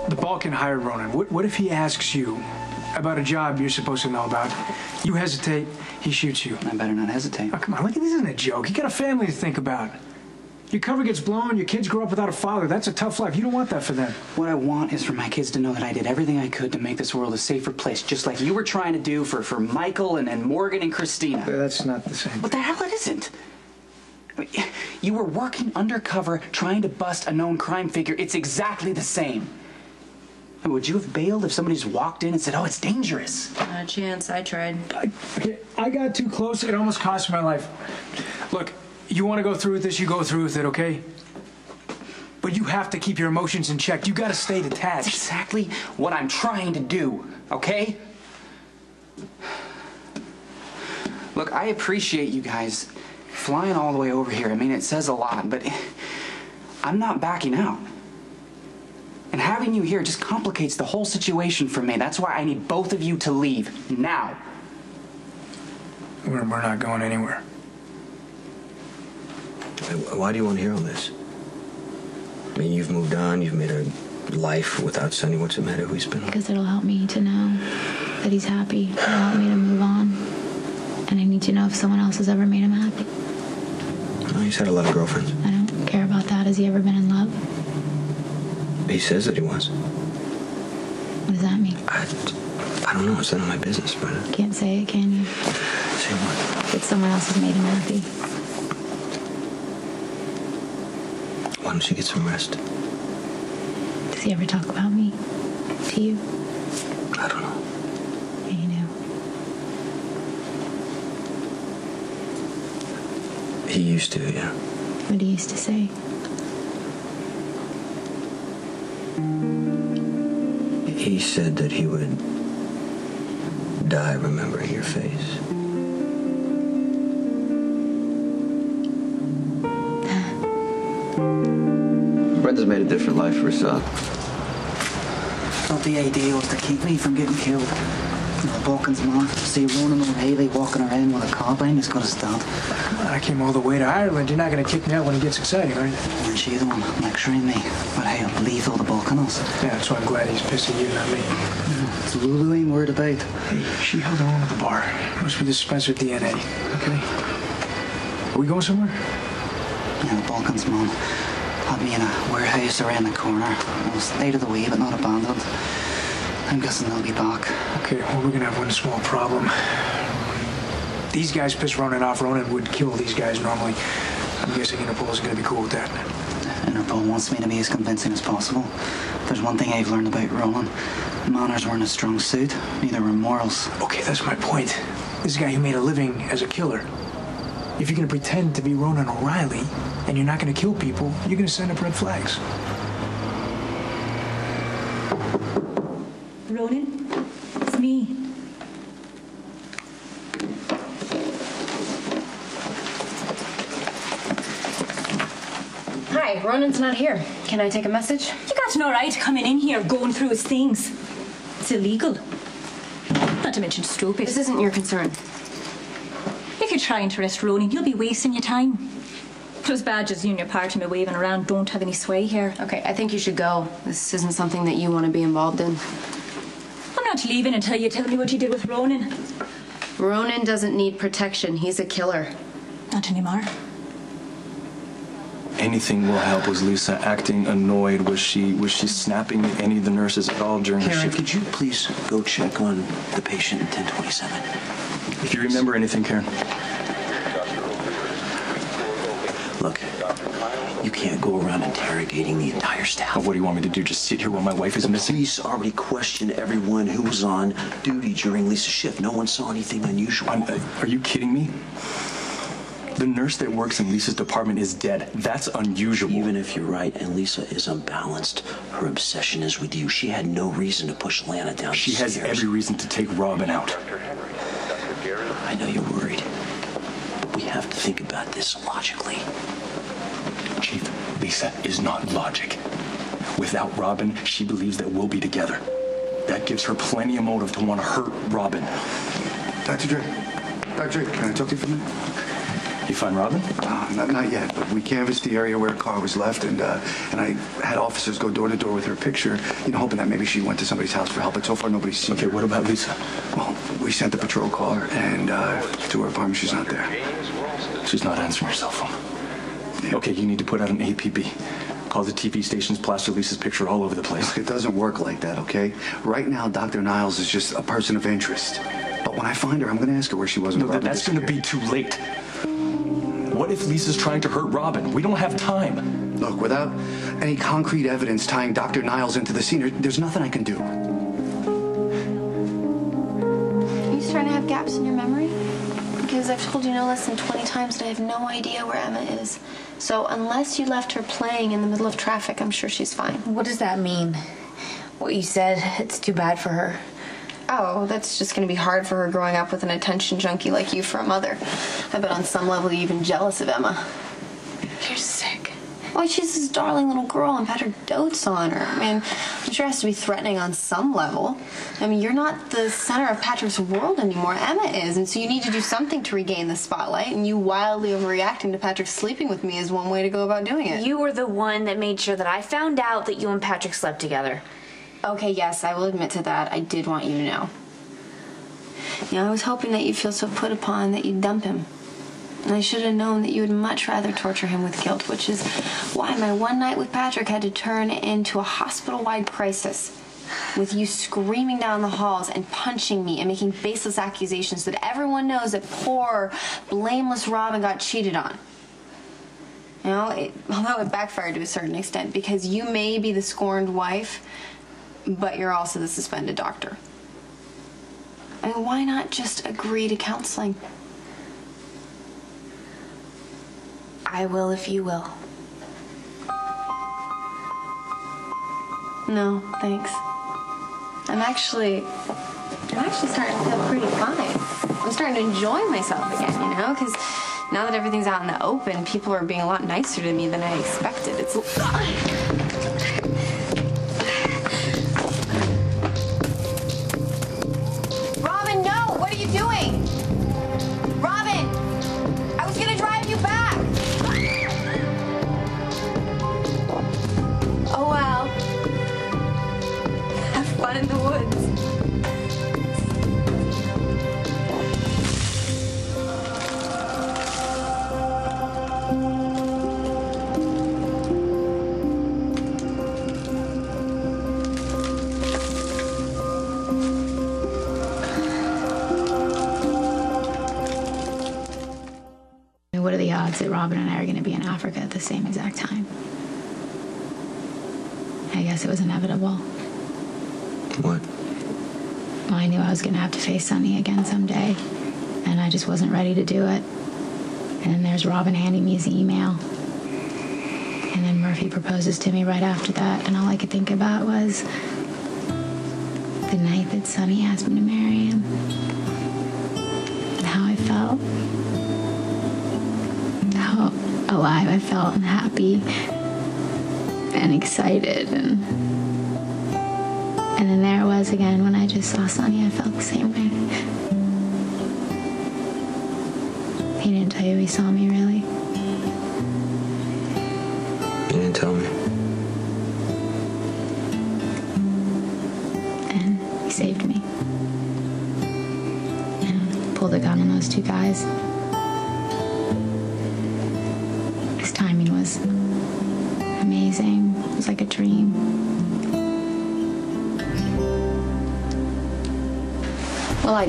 The Balkan hired Ronan. What if he asks you about a job you're supposed to know about? You hesitate, he shoots you. I better not hesitate. Oh, come on, look, this isn't a joke. You got a family to think about. Your cover gets blown, your kids grow up without a father. That's a tough life. You don't want that for them. What I want is for my kids to know that I did everything I could to make this world a safer place, just like you were trying to do for Michael and Morgan and Christina. That's not the same. What the hell it isn't? I mean, you were working undercover trying to bust a known crime figure. It's exactly the same. I mean, would you have bailed if somebody just walked in and said, oh, it's dangerous? Not a chance. I tried. I got too close. It almost cost my life. Look, you want to go through with this, you go through with it, okay? But you have to keep your emotions in check. You got to stay detached. That's exactly what I'm trying to do, okay? Look, I appreciate you guys flying all the way over here. I mean, it says a lot, but I'm not backing out. And having you here just complicates the whole situation for me. That's why I need both of you to leave now. We're not going anywhere. Why do you want to hear all this? I mean, you've moved on, you've made a life without Sonny. What's the matter? Who he's been with? Because it'll help me to know that he's happy. It'll help me to move on. And I need to know if someone else has ever made him happy. Oh, he's had a lot of girlfriends. I don't care about that. Has he ever been in love? He says that he was. What does that mean? I don't know. It's none of my business, but... Can't say it, can you? Say what? That someone else has made him happy. Why don't you get some rest? Does he ever talk about me? To you? I don't know. Yeah, you know. He used to, yeah. What he used to say. He said that he would die remembering your face. Brenda's made a different life for herself. Thought the idea was to keep me from getting killed. The Balkans man, see Ronan O'Reilly walking around with a carbine as good as that. I came all the way to Ireland. You're not going to kick me out when it gets exciting, are you? Aren't you the one lecturing me about how lethal the Balkan is? Yeah, that's why I'm glad he's pissing you, not me. It's Lulu ain't worried about. Hey, she held her own at the bar. Must be the Spencer DNA, okay? Are we going somewhere? Yeah, the Balkans man had me in a warehouse around the corner. I was out of the way, but not abandoned. I'm guessing they'll be back. Okay, well, we're gonna have one small problem. These guys piss Ronan off. Ronan would kill these guys normally. I'm guessing Interpol's gonna be cool with that. Interpol wants me to be as convincing as possible. There's one thing I've learned about Ronan. Manners weren't a strong suit, neither were morals. Okay, that's my point. This is a guy who made a living as a killer. If you're gonna pretend to be Ronan O'Reilly and you're not gonna kill people, you're gonna send up red flags. Ronan, it's me. Hi, Ronan's not here. Can I take a message? You got no right coming in here going through his things. It's illegal. Not to mention stupid. This isn't your concern. If you're trying to arrest Ronan, you'll be wasting your time. Those badges you and your party are waving around don't have any sway here. Okay, I think you should go. This isn't something that you want to be involved in. I'm not leaving until you tell me what you did with Ronan. Ronan doesn't need protection. He's a killer. Not anymore. Anything will help. Was Lisa acting annoyed? Was she snapping at any of the nurses at all during her Karen, shift? could you please go check on the patient in 1027? If you remember anything, Karen. Look, you can't go around interrogating the entire staff. What do you want me to do? Just sit here while my wife is The missing? police already questioned everyone who was on duty during Lisa's shift. No one saw anything unusual. Are you kidding me? The nurse that works in Lisa's department is dead. That's unusual. Even if you're right and Lisa is unbalanced, her obsession is with you. She had no reason to push Lana down the She stairs. has every reason to take Robin out. I know you're worried, but we have to think about this logically. Chief, Lisa is not logic. Without Robin, she believes that we'll be together. That gives her plenty of motive to want to hurt Robin. Dr. Dre, can I talk to you for a minute? You find Robin? Not yet, but we canvassed the area where her car was left, and I had officers go door to door with her picture, hoping that maybe she went to somebody's house for help, but so far nobody's seen her. Okay, what about Lisa? Well, we sent the patrol car, and to her apartment, she's not there. She's not answering her cell phone. Yeah. Okay, you need to put out an APB. Call the TV stations, plaster Lisa's picture all over the place. Look, it doesn't work like that, okay? Right now, Dr. Niles is just a person of interest. But when I find her, I'm going to ask her where she was. No, that's going to be too late. What if Lisa's trying to hurt Robin? We don't have time. Look, without any concrete evidence tying Dr. Niles into the scene, there's nothing I can do. Are you starting to have gaps in your memory? Because I've told you no less than 20 times that I have no idea where Emma is. So unless you left her playing in the middle of traffic, I'm sure she's fine. What does that mean? What you said, it's too bad for her. Oh, that's just going to be hard for her growing up with an attention junkie like you for a mother. I bet on some level you're even jealous of Emma. You're sick. Why, she's this darling little girl and Patrick dotes on her. I mean, I'm sure it has to be threatening on some level. I mean, you're not the center of Patrick's world anymore. Emma is, and so you need to do something to regain the spotlight, and you wildly overreacting to Patrick sleeping with me is one way to go about doing it. You were the one that made sure that I found out that you and Patrick slept together. Okay, yes, I will admit to that. I did want you to know. I was hoping that you'd feel so put upon that you'd dump him. And I should have known that you would much rather torture him with guilt, which is why my one night with Patrick had to turn into a hospital-wide crisis, with you screaming down the halls and punching me and making baseless accusations that everyone knows that poor, blameless Robin got cheated on. Although it backfired to a certain extent, because you may be the scorned wife, but you're also the suspended doctor. I mean, why not just agree to counseling? I will if you will. No, thanks. I'm actually starting to feel pretty fine. I'm starting to enjoy myself again, because now that everything's out in the open, people are being a lot nicer to me than I expected. It's... Robin, no! What are you doing? Robin! I was gonna drive you back! Oh, well. Have fun in the woods. What are the odds that Robin and I are going to be in Africa at the same exact time? I guess it was inevitable. What? Well, I knew I was going to have to face Sonny again someday, and I just wasn't ready to do it. And then there's Robin handing me his email. And then Murphy proposes to me right after that, and all I could think about was the night that Sonny asked me to marry him. And how I felt. How alive I felt and happy and excited, and then there it was again when I just saw Sonny. I felt the same way. He didn't tell you he saw me, really? He didn't tell me. And he saved me. Pulled a gun on those two guys. His timing was amazing. It was like a dream. Well, I